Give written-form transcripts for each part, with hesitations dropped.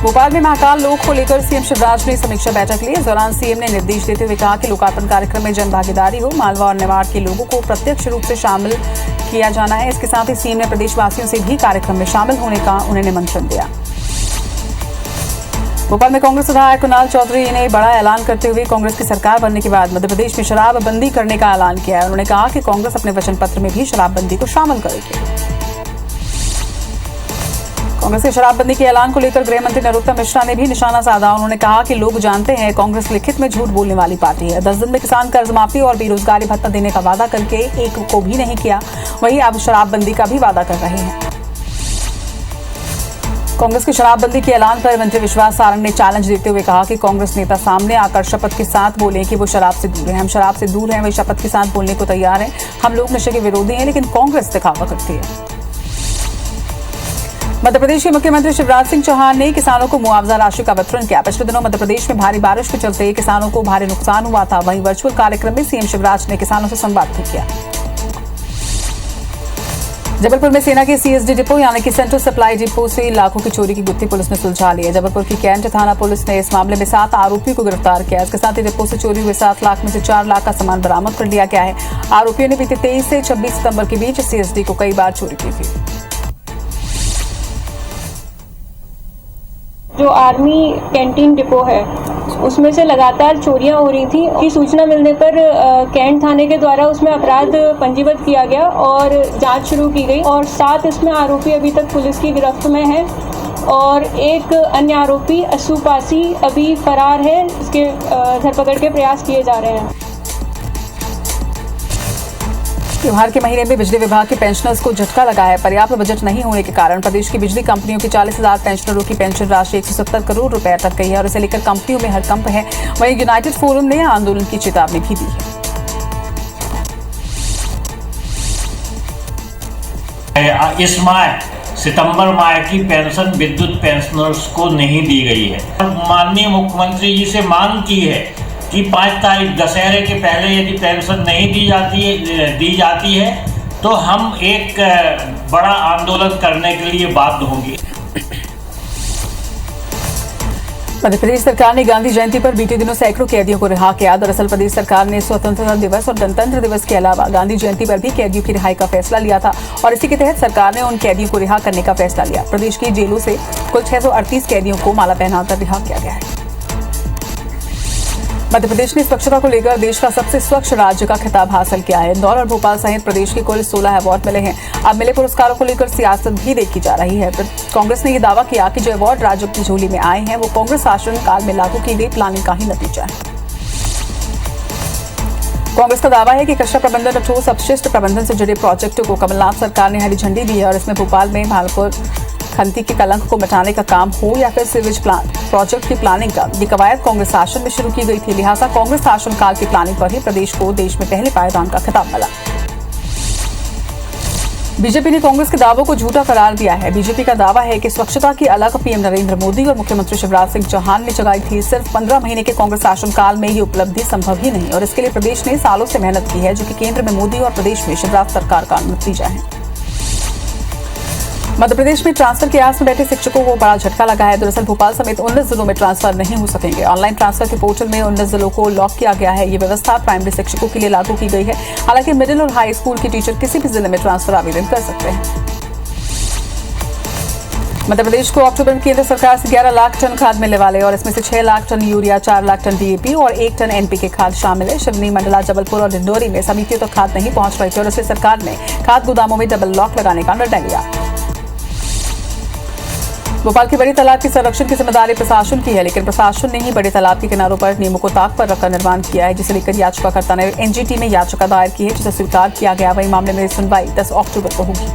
भोपाल में महाकाल लोक को लेकर सीएम शिवराज ने समीक्षा बैठक ली। इस दौरान सीएम ने निर्देश देते हुए कहा कि लोकार्पण कार्यक्रम में जन भागीदारी हो, मालवा और निमाड़ के लोगों को प्रत्यक्ष रूप से शामिल किया जाना है। इसके साथ ही सीएम ने प्रदेशवासियों से भी कार्यक्रम में शामिल होने का उन्हें निमंत्रण दिया। भोपाल में कांग्रेस विधायक कुणाल चौधरी ने बड़ा ऐलान करते हुए कांग्रेस की सरकार बनने के बाद मध्य प्रदेश में शराबबंदी करने का ऐलान किया है। उन्होंने कहा कि कांग्रेस अपने वचन पत्र में भी शराबबंदी को शामिल करेगी। कांग्रेस के शराबबंदी के ऐलान को लेकर गृह मंत्री नरोत्तम मिश्रा ने भी निशाना साधा। उन्होंने कहा कि लोग जानते हैं कांग्रेस लिखित में झूठ बोलने वाली पार्टी है। 10 दिन में किसान कर्ज माफी और बेरोजगारी भत्ता देने का वादा करके एक को भी नहीं किया, वहीं अब शराबबंदी का भी वादा कर रहे हैं। कांग्रेस की शराबबंदी के ऐलान पर मंत्री विश्वास सारंग ने चैलेंज देते हुए कहा कि कांग्रेस नेता सामने आकर शपथ के साथ बोले कि वो शराब से दूर हैं। हम शराब से दूर हैं, वे शपथ के साथ बोलने को तैयार हैं। हम लोग नशे के विरोधी हैं, लेकिन कांग्रेस दिखावा करती है। मध्य प्रदेश के मुख्यमंत्री शिवराज सिंह चौहान ने किसानों को मुआवजा राशि का वितरण किया। पिछले दिनों मध्य प्रदेश में भारी बारिश के चलते किसानों को भारी नुकसान हुआ था। वहीं वर्चुअल कार्यक्रम में सीएम शिवराज ने किसानों से संवाद भी किया। जबलपुर में सेना के सीएसडी डिपो यानी कि सेंट्रल सप्लाई डिपो से लाखों की चोरी की गुत्थी पुलिस ने सुलझा ली है। जबलपुर की कैंट थाना पुलिस ने इस मामले में 7 आरोपियों को गिरफ्तार किया। इसके साथ ही डिपो से चोरी हुए 7 लाख में से 4 लाख का सामान बरामद कर लिया गया है। आरोपियों ने बीते 23 से 26 सितंबर के बीच सीएसडी को कई बार चोरी की थी। जो आर्मी कैंटीन डिपो है उसमें से लगातार चोरियां हो रही थी। की सूचना मिलने पर कैंट थाने के द्वारा उसमें अपराध पंजीबद्ध किया गया और जांच शुरू की गई और 7 इसमें आरोपी अभी तक पुलिस की गिरफ्त में हैं और एक अन्य आरोपी अस्सू पासी अभी फरार है। इसके धरपकड़ के प्रयास किए जा रहे हैं। त्योहार के महीने में बिजली विभाग के पेंशनर्स को झटका लगा है। पर्याप्त बजट नहीं होने के कारण प्रदेश की बिजली कंपनियों की 40,000 पेंशनरों की पेंशन राशि 170 करोड़ रुपए अटक गई है और इसे लेकर कंपनियों में हड़कंप है। वहीं यूनाइटेड फोरम ने आंदोलन की चेतावनी भी दी है। इस माह सितंबर माह की पेंशन विद्युत पेंशनर्स को नहीं दी गई है। माननीय मुख्यमंत्री जी से मांग की है कि 5 तारीख दशहरे के पहले यदि पेंशन नहीं दी जाती है तो हम एक बड़ा आंदोलन करने के लिए बाध्य होंगे। मध्य प्रदेश सरकार ने गांधी जयंती पर बीते दिनों सैकड़ों कैदियों को रिहा किया। दरअसल प्रदेश सरकार ने स्वतंत्रता दिवस और गणतंत्र दिवस के अलावा गांधी जयंती पर भी कैदियों की रिहाई का फैसला लिया था और इसी के तहत सरकार ने उन कैदियों को रिहा करने का फैसला लिया। प्रदेश की जेलों से कुल 638 कैदियों को माला पहनाकर रिहा किया गया है। मध्य प्रदेश ने स्वच्छता को लेकर देश का सबसे स्वच्छ राज्य का खिताब हासिल किया है। इंदौर और भोपाल सहित प्रदेश के कुल 16 अवार्ड मिले हैं। अब मिले पुरस्कारों को लेकर सियासत भी देखी जा रही है। कांग्रेस ने यह दावा किया कि जो अवार्ड राज्य की झोली में आए हैं वो कांग्रेस शासन काल में लागू की गई प्लानिंग का ही नतीजा है। कांग्रेस का दावा है कि कचरा प्रबंधन और ठोस अपशिष्ट प्रबंधन से जुड़े प्रोजेक्टों को कमलनाथ सरकार ने हरी झंडी दी है और इसमें भोपाल में भालपुर खंती के कलंक को मिटाने का काम हो या फिर सीवेज प्रोजेक्ट की प्लानिंग का, ये कवायद कांग्रेस शासन में शुरू की गई थी। लिहाजा कांग्रेस शासन काल की प्लानिंग पर ही प्रदेश को देश में पहले पायदान का खिताब मिला। बीजेपी ने कांग्रेस के दावों को झूठा करार दिया है। बीजेपी का दावा है कि स्वच्छता की अलग पीएम नरेंद्र मोदी और मुख्यमंत्री शिवराज सिंह चौहान ने जगाई थी। सिर्फ 15 महीने के कांग्रेस शासन काल में ये उपलब्धि संभव ही नहीं और इसके लिए प्रदेश ने सालों से मेहनत की है, जो कि केंद्र में मोदी और प्रदेश में शिवराज सरकार का नतीजा है। मध्य प्रदेश में ट्रांसफर के आस में बैठे शिक्षकों को बड़ा झटका लगा है। दरअसल भोपाल समेत 19 जिलों में ट्रांसफर नहीं हो सकेंगे। ऑनलाइन ट्रांसफर के पोर्टल में 19 जिलों को लॉक किया गया है। ये व्यवस्था प्राइमरी शिक्षकों के लिए लागू की गई है। हालांकि मिडिल और हाई स्कूल के टीचर किसी भी जिले में ट्रांसफर आवेदन कर सकते हैं। मध्य प्रदेश को अक्टूबर में केंद्र सरकार से 11 लाख टन खाद मिलने वाले और इसमें से 6 lakh tonne urea, 4 lakh tonne DAP और 1 टन एनपीके खाद शामिल है। शिवनी, मंडला, जबलपुर और डिंडोरी में समितियों तक खाद नहीं पहुंच रही थी और इसलिए सरकार ने खाद गोदामों में डबल लॉक लगाने का निर्णय लिया। भोपाल के बड़े तालाब के संरक्षण की जिम्मेदारी प्रशासन की है, लेकिन प्रशासन ने ही बड़े तालाब के किनारों पर नियमों को ताक पर रखकर निर्माण किया है, जिसे लेकर याचिकाकर्ता ने एनजीटी में याचिका दायर की है, जिसे स्वीकार किया गया। वही मामले में सुनवाई 10 अक्टूबर को होगी।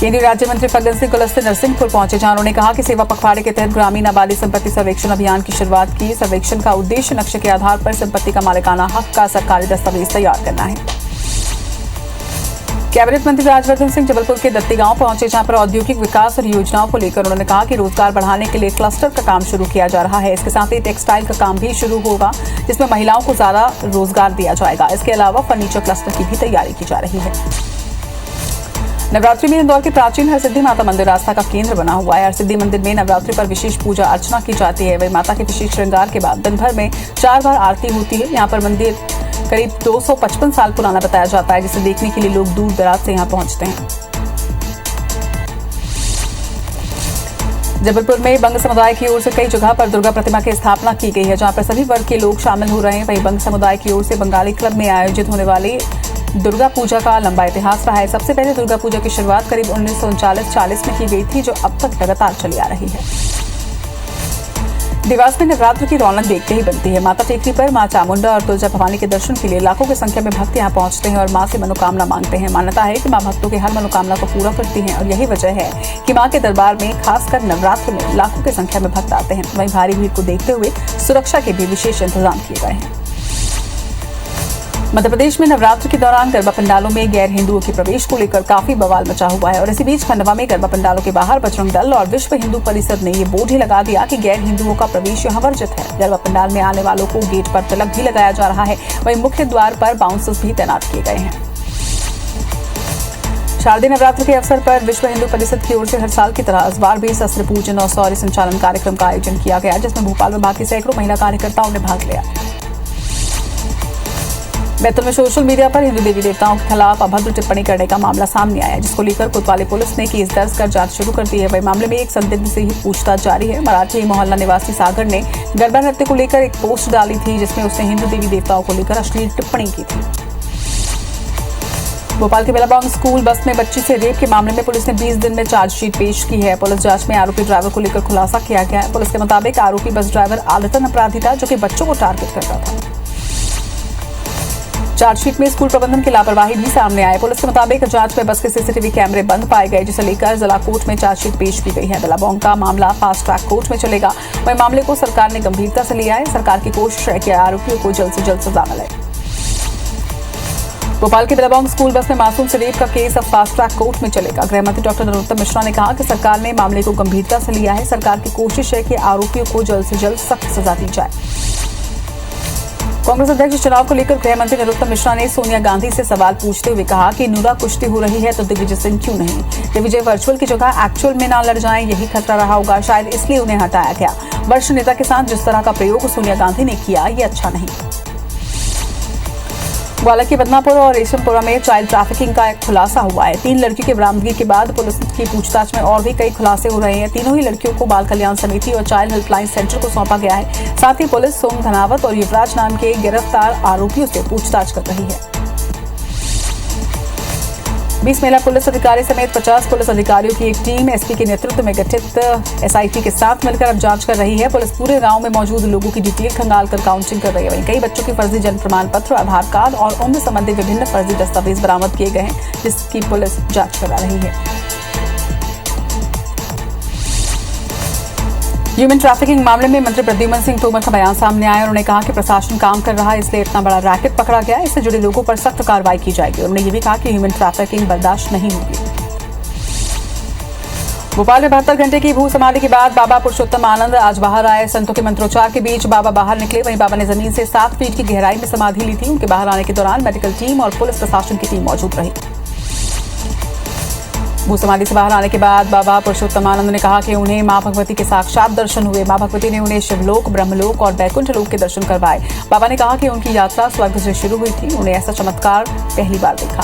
केंद्रीय राज्य मंत्री फग्गन सिंह कुलस्ते नरसिंहपुर पहुंचे, जहां उन्होंने कहा कि सेवा पखवाड़े के तहत ग्रामीण आबादी संपत्ति सर्वेक्षण अभियान की शुरुआत की। सर्वेक्षण का उद्देश्य नक्शे के आधार पर संपत्ति का मालिकाना हक का सरकारी दस्तावेज तैयार करना है। कैबिनेट मंत्री राजवर्धन सिंह जबलपुर के दत्ती गांव पहुंचे, जहां पर औद्योगिक विकास और योजनाओं को लेकर उन्होंने कहा कि रोजगार बढ़ाने के लिए क्लस्टर का काम शुरू किया जा रहा है। इसके साथ ही टेक्सटाइल का काम भी शुरू होगा, जिसमें महिलाओं को ज्यादा रोजगार दिया जाएगा। इसके अलावा फर्नीचर क्लस्टर की भी तैयारी की जा रही है। नवरात्रि में इंदौर के प्राचीन हरसिद्धि माता मंदिर आस्था का केंद्र बना हुआ है। हरसिद्धि मंदिर में नवरात्रि पर विशेष पूजा अर्चना की जाती है। वही माता के विशेष श्रृंगार के बाद दिन भर में 4 बार आरती होती है। यहाँ पर मंदिर करीब 255 साल पुराना बताया जाता है, जिसे देखने के लिए लोग दूर दराज से यहाँ पहुंचते हैं। जबलपुर में बंग समुदाय की ओर से कई जगह पर दुर्गा प्रतिमा की स्थापना की गई है, जहां पर सभी वर्ग के लोग शामिल हो रहे हैं। वहीं बंग समुदाय की ओर से बंगाली क्लब में आयोजित होने वाली दुर्गा पूजा का लंबा इतिहास रहा है। सबसे पहले दुर्गा पूजा की शुरुआत करीब 1939-40 में की गई थी, जो अब तक लगातार चली आ रही है। देवास में नवरात्र की रौनक देखते ही बनती है। माता टेकरी पर मां चामुंडा और तुलजा भवानी के दर्शन के लिए लाखों की संख्या में भक्त यहां पहुंचते हैं और मां से मनोकामना मांगते हैं। मान्यता है कि मां भक्तों की हर मनोकामना को पूरा करती हैं और यही वजह है कि मां के दरबार में खासकर नवरात्र में लाखों की संख्या में भक्त आते हैं। वहीं भारी भीड़ को देखते हुए सुरक्षा के भी विशेष इंतजाम किए गए हैं। मध्य प्रदेश में नवरात्र के दौरान गरबा पंडालों में गैर हिंदुओं के प्रवेश को लेकर काफी बवाल मचा हुआ है और इसी बीच खंडवा में गरबा पंडालों के बाहर बजरंग दल और विश्व हिंदू परिषद ने ये बोर्ड ही लगा दिया कि गैर हिंदुओं का प्रवेश यहाँ वर्जित है। गरबा पंडाल में आने वालों को गेट पर तिलक भी लगाया जा रहा है। वहीं मुख्य द्वार पर बाउंसर्स भी तैनात किए गए हैं। शारदीय नवरात्र के अवसर पर विश्व हिंदू परिषद की ओर से हर साल की तरह इस बार भी शस्त्र पूजन और शौर्य संचालन कार्यक्रम का आयोजन किया गया, जिसमें भोपाल विभाग की सैकड़ों महिला कार्यकर्ताओं ने भाग लिया। बैतूल में सोशल मीडिया पर हिंदू देवी देवताओं के खिलाफ अभद्र टिप्पणी करने का मामला सामने आया, जिसको लेकर कोतवाली पुलिस ने केस दर्ज कर जांच शुरू कर दी है। वही मामले में एक संदिग्ध से ही पूछताछ जारी है। मराठी मोहल्ला निवासी सागर ने गरबा नृत्य को लेकर एक पोस्ट डाली थी, जिसमें उसने हिंदू देवी देवताओं को लेकर अश्लील टिप्पणी की थी। भोपाल के बेलाबॉन्ग स्कूल बस में बच्ची से रेप के मामले में पुलिस ने 20 दिन में चार्जशीट पेश की है। पुलिस जांच में आरोपी ड्राइवर को लेकर खुलासा किया गया है। पुलिस के मुताबिक आरोपी बस ड्राइवर आदतन अपराधी था, जो कि बच्चों को टारगेट करता था। चार्जशीट में स्कूल प्रबंधन की लापरवाही भी सामने आए। पुलिस के मुताबिक जांच में बस के सीसीटीवी कैमरे बंद पाए गए, जिसे लेकर जिला कोर्ट में चार्जशीट पेश की गई है। बेलाबॉन्ग का मामला फास्ट ट्रैक कोर्ट में चलेगा। वहीं मामले को सरकार ने गंभीरता से लिया है। सरकार की कोशिश है कि आरोपियों को जल्द से जल्द सजा मिले। भोपाल के बेलाबॉन्ग स्कूल बस में मासूम से रेप का केस अब फास्ट ट्रैक कोर्ट में चलेगा। गृह मंत्री डॉक्टर नरोत्तम मिश्रा ने कहा कि सरकार ने मामले को गंभीरता से लिया है। सरकार की कोशिश है कि आरोपियों को जल्द से जल्द सख्त सजा दी जाए। कांग्रेस अध्यक्ष चुनाव को लेकर गृह मंत्री नरोत्तम मिश्रा ने सोनिया गांधी से सवाल पूछते हुए कहा कि नूरा कुश्ती हो रही है तो दिग्विजय सिंह क्यों नहीं? दिग्विजय वर्चुअल की जगह एक्चुअल में ना लड़ जाएं, यही खतरा रहा होगा, शायद इसलिए उन्हें हटाया गया। वरिष्ठ नेता के साथ जिस तरह का प्रयोग सोनिया गांधी ने किया, ये अच्छा नहीं। ग्वालियर के बदनापुर और रेशमपुरा में चाइल्ड ट्रैफिकिंग का एक खुलासा हुआ है। 3 लड़कियों की बरामदगी के बाद पुलिस की पूछताछ में और भी कई खुलासे हो रहे हैं। तीनों ही लड़कियों को बाल कल्याण समिति और चाइल्ड हेल्पलाइन सेंटर को सौंपा गया है। साथ ही पुलिस सोम धनावत और युवराज नाम के गिरफ्तार आरोपियों से पूछताछ कर रही है। 20 महिला पुलिस अधिकारी समेत 50 पुलिस अधिकारियों की एक टीम एसपी के नेतृत्व में गठित एसआईटी के साथ मिलकर अब जांच कर रही है। पुलिस पूरे गांव में मौजूद लोगों की डिटेल खंगाल कर काउंटिंग कर रही है। वहीं कई बच्चों के फर्जी जन्म प्रमाण पत्र, आधार कार्ड और उनसे संबंधित विभिन्न फर्जी दस्तावेज बरामद किए गए हैं, जिसकी पुलिस जांच करा रही है। ह्यूमन ट्रैफिकिंग मामले में मंत्री प्रद्युम्न सिंह तोमर का बयान सामने आया। उन्होंने कहा कि प्रशासन काम कर रहा है, इसलिए इतना बड़ा रैकेट पकड़ा गया। इससे जुड़े लोगों पर सख्त कार्रवाई की जाएगी। उन्होंने ये भी कहा कि ह्यूमन ट्रैफिकिंग बर्दाश्त नहीं होगी। भोपाल में 72 घंटे की भू समाधि के बाद बाबा पुरुषोत्तम आनंद आज बाहर आए। संतों के मंत्रोच्चार के बीच बाबा बाहर निकले। वहीं बाबा ने जमीन से 7 फीट की गहराई में समाधि ली थी। उनके बाहर आने के दौरान मेडिकल टीम और पुलिस प्रशासन की टीम मौजूद रही। भू समाधि से बाहर आने के बाद बाबा पुरुषोत्तम आनंद ने कहा कि उन्हें मां भगवती के साक्षात दर्शन हुए। मां भगवती ने उन्हें शिवलोक, ब्रह्मलोक और बैकुंठ लोक के दर्शन करवाए। बाबा ने कहा कि उनकी यात्रा स्वर्ग से शुरू हुई थी। उन्हें ऐसा चमत्कार पहली बार देखा।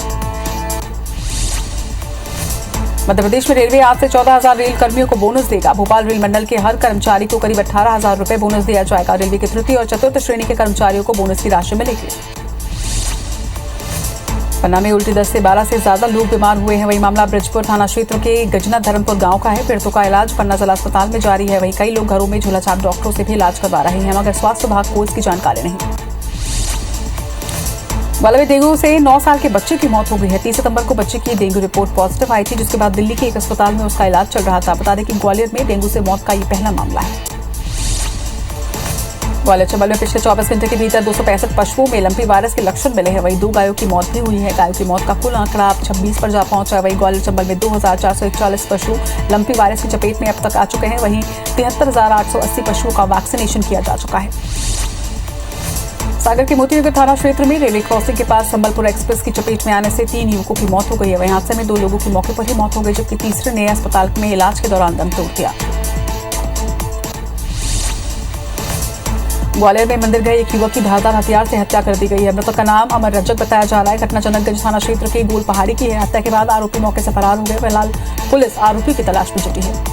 मध्य प्रदेश में रेलवे आज से 14,000 रेल कर्मियों को बोनस देगा। भोपाल रेल मंडल के हर कर्मचारी को करीब 18,000 रुपए बोनस दिया जाएगा। रेलवे के तृतीय और चतुर्थ श्रेणी के कर्मचारियों को बोनस की राशि मिलेगी। पन्ना में उल्टी दस्त से 12 से ज्यादा लोग बीमार हुए हैं। वही मामला ब्रिजपुर थाना क्षेत्र के गजना धर्मपुर गांव का है। पीड़ितों का इलाज पन्ना जिला अस्पताल में जारी है। वहीं कई लोग घरों में झोलाछाप डॉक्टरों से भी इलाज करवा रहे हैं, मगर स्वास्थ्य विभाग को इसकी जानकारी नहीं। ग्वालियर में डेंगू से 9 साल के बच्चे की मौत हो गई है। 30 सितंबर को बच्चे की डेंगू रिपोर्ट पॉजिटिव आई थी, जिसके बाद दिल्ली के एक अस्पताल में उसका इलाज चल रहा था। बता दें कि ग्वालियर में डेंगू से मौत का ये पहला मामला है। ग्वालियर चंबल में पिछले 24 घंटे के भीतर 265 पशुओं में लंपी वायरस के लक्षण मिले हैं। वहीं 2 गायों की मौत भी हुई है। गायों की मौत का कुल आंकड़ा अब 26 पर जा पहुंचा है। वहीं ग्वालियर चंबल में 2,441 पशु लंपी वायरस की चपेट में अब तक आ चुके हैं। वहीं 73,880 पशुओं का वैक्सीनेशन किया जा चुका है। सागर के मोतीनगर थाना क्षेत्र में रेलवे क्रॉसिंग के पास संबलपुर एक्सप्रेस की चपेट में आने से 3 युवकों की मौत हो गई है। वहीं हादसे में 2 लोगों की मौके पर ही मौत हो गई, जबकि तीसरे ने अस्पताल में इलाज के दौरान दम तोड़ दिया। ग्वालियर में मंदिर गए एक युवक की धारदार हथियार से हत्या कर दी गई है। मृतक का नाम अमर रज्जक बताया जा रहा है। घटना जनकगंज थाना क्षेत्र के गोल पहाड़ी की है। हत्या के बाद आरोपी मौके से फरार हो गए। फिलहाल पुलिस आरोपी की तलाश में जुटी है।